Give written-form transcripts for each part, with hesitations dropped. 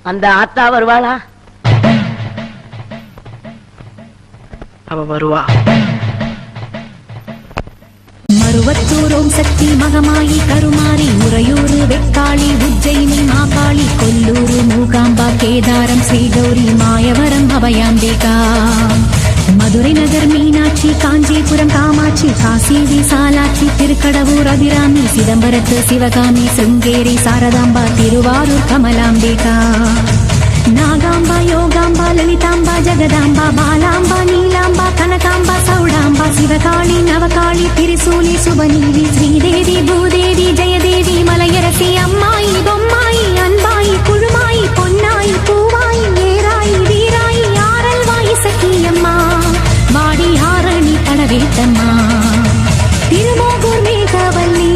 அந்த ஆத்தா வருவாளா? அவ வருவா. மருவத்தூர் ஓம் சக்தி மகமாயி கருமாரி உறையூரு வெக்காளி உஜ்ஜயினி மாகாளி கொல்லூரு மூகாம்பா கேதாரம் ஸ்ரீகௌரி மாயவரம் அபயாம்பிகா மதுரை நகர் மீனாட்சி காஞ்சிபுரம் காமாட்சி காசி விசாலாட்சி திருக்கடவூர் அபிராமி சிதம்பரத்து சிவகாமி சிருங்கேரி சாரதாம்பா திருவாரூர் கமலாம்பிகா நாகாம்பா யோகாம்பா லலிதாம்பா ஜெகதாம்பா பாலாம்பா நீலாம்பா கனகாம்பா சௌடாம்பா சிவகாளி நவகாளி திரிசூலி சுபநீதி ஸ்ரீதேவி பூதேவி ஜெயதேவி மலையரசி அம்மாயி பொம்மாயி அன்பாயி குழுமாயி பொன்னாயி பூவாயி ஏராயி வீராயி ஆரல்வாயி சக்கியம்மா வாடி ஆரணி கடவேட்டம்மா திருமோகூர் மேகவல்லி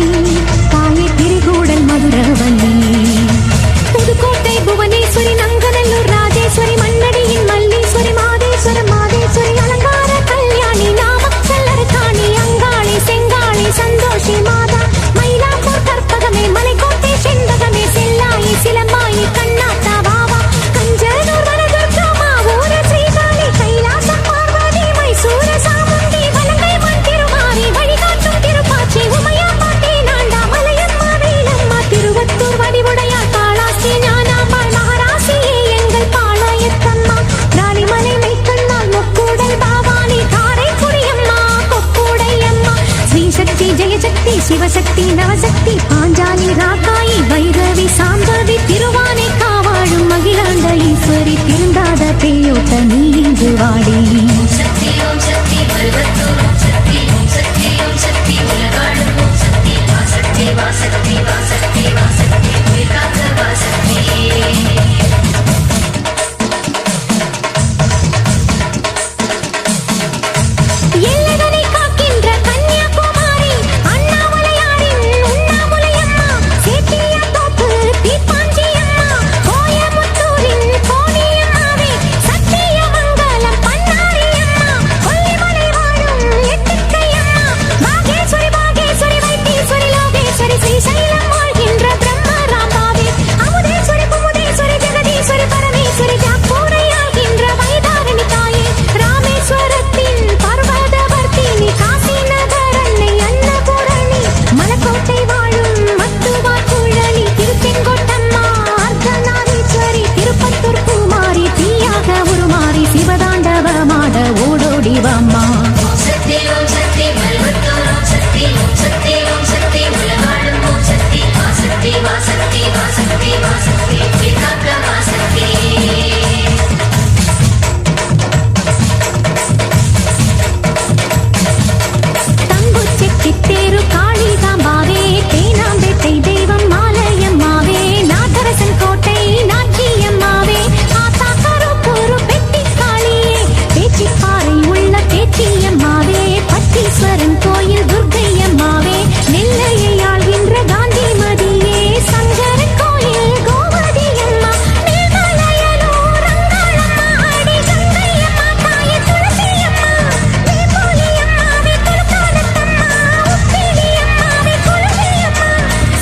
தாயை திரிகூடல் மதுரவல்லி புதுக்கோட்டை புவனேஸ்வரி நங்கநல்லூர் ராஜேஸ்வரி மண்ணடியின் மல்லீஸ்வரி மாதேஸ்வரம் மாதேஸ்வரி அலங்கார கல்யாணி நாமக்கல் அரக்காணி அங்காளி செங்காளி சந்தோஷி மாதா மயிலாப்பூர் கற்பகமே மலைக்கோட்டை செண்பகமே செல்லாயி சிலம்பாயி கண்ணாத்தா வாவா கஞ்சனூர் வனதுர்கா மாவூர ஸ்ரீகாளி கைலாசம் பார்வதி மைசூர சாமுண்டி வலங்கை மண் திருமாரி வழிகாட்டும் திருப்பாச்சி உமையாம்பாட்டி நாண்டா மலையம்மா வேலம்மா திருவத்தூர் வடிவுடையார் காளாஸ்தி ஞானாம்பாள் மகாராசியே எங்கள் பாளையத்தம்மா ராணிமலை மெய்க்கண்ணால் முக்கூடல் பாவானி காரைக்குடியம்மா கொக்கூடையம்மா ஸ்ரீசக்தி ஜெயசக்தி சிவசக்தி நவசக்தி பாஞ்சாலி ராக்காயி வைரவி சாம்பவி திருவானை காவாழும் மகிழாண்ட ஈஸ்வரி திருந்தாத பேயோட்ட நீ இங்கு வாடி சக்தி ஓம் சக்தி மருவத்தூர் ஓம் சக்தி ஓம் சக்தி ஓம் சக்தி உலகாளும் ஓம் சக்தி வாசக்தி வாசக்தி வாசக்தி வாசக்தி உயிர்காக்க வாசக்தி எல்லதனை காக்கின்ற கன்னியாகுமாரி அண்ணாமலையாரின் உண்ணாமுலையம்மா சேத்தியாத்தோப்பு தீப்பாஞ்சியம்மா கோயமுத்தூரின் கோணியம்மாவே சத்தியமங்கலம் பண்ணாரியம்மா கொல்லிமலை வாழும் எட்டுக்கையம்மா பாகேஸ்வரி பாகேஸ்வரி வைத்தீஸ்வரி லோகேஸ்வரி ஸ்ரீசைலம் வாழ்கின்ற பிரம்மராம்பாவே அமுதேஸ்வரி குமுதேஸ்வரி ஜெகதீஸ்வரி பரமேஸ்வரி ஜாப்பூரையாகின்ற வைதாரணி தாயே ராமேஸ்வரத்தின் பர்வதவர்த்தினி காசி நகர் அன்னை அன்னபூரணி மலக்கோட்டை வாழும் மத்துவார் குழலி திருச்செங்கோட்டம்மா அர்த்தநாரீஸ்வரி திருப்பத்தூர் குமாரி தீயாக உருமாறி சிவதாண்டவமாட ஓடோடி வாம்மா ஓம் சக்தி மருவத்தூர் ஓம் சக்தி ஓம் சக்தி ஓம் சக்தி உலகாளும் ஓம் சக்தி வாசக்தி வாசக்தி வாசக்தி வாசக்தி உயிர்காக்க வாசக்தி தங்குச்செட்டி தேரு காளிகாம்பாவே தேனாம்பேட்டை தெய்வம் மாலையம்மாவே நாகரசன் கோட்டை நாச்சியம்மாவே ஆத்தா கருப்பூரு பெட்டி காளியே பேச்சிப்பாறை உள்ள பேச்சியம்மாவே பட்டீஸ்வரன் கோயில் துர்க்கையம்மாவே நெல்லையை ஆள்கின்ற காந்திமதியே சங்கரன் கோயில் கோமதியம்மா மேல்மலையனூர் அங்காளம்மா அடி கங்கையம்மா தாயே துளசியம்மா வேப்போலியம்மாவே குலகாலத்தம்மா உப்பிலியம்மாவே குலவியம்மா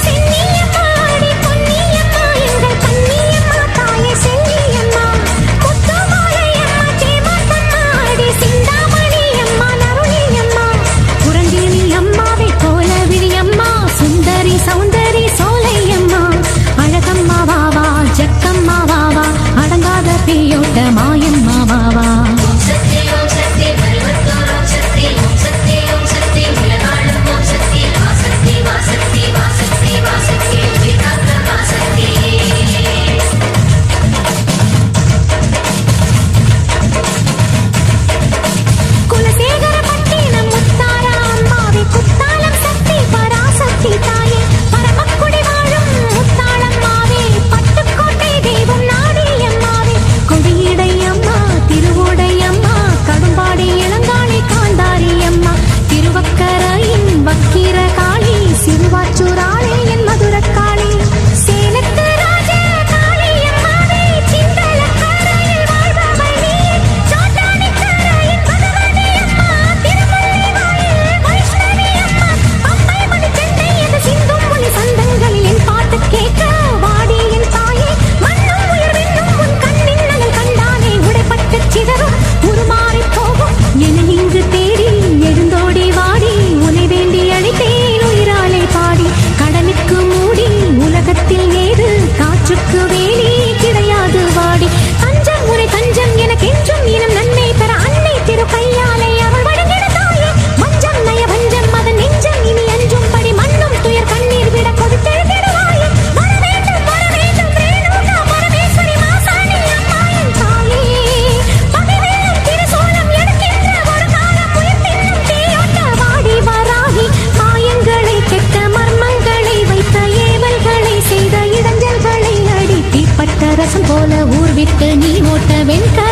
சென்னியம்மா அடி பொன்னியம்மா எங்கள் கன்னியம்மா தாயே செல்லியம்மா முத்துமாலையம்மா சேமாத்தம்மா அடி சிந்தாமணியம்மா நருளியம்மா புரஞ்சேரி அம்மாவே கோலவிழியம்மா சுந்தரி சௌந்தரி சோலையம்மா அழகம்மா வாவா ஜக்கம்மா வாவா அடங்காத பேயோட்ட மாயம்மா வாவா ஓம் சக்தி மருவத்தூர் ஓம் சக்தி ஓம் சக்தி ஓம் சக்தி உலகாளும் ஓம் சக்தி வாசக்தி வாசக்தி வாசக்தி வாசக்தி உயிர்காக்க வாசக்தி குலசேகர பட்டினம் முத்தார அம்மாவே குத்தாலம் சக்தி பராசக்தி தாயே பரமக்குடி வாழும் முத்தாளம்மாவே பட்டுக்கோட்டை தெய்வம் நாடியம்மாவே கொடியிடை கலசம் போல ஊர் விட்டு நீ ஓட்ட வெண்கல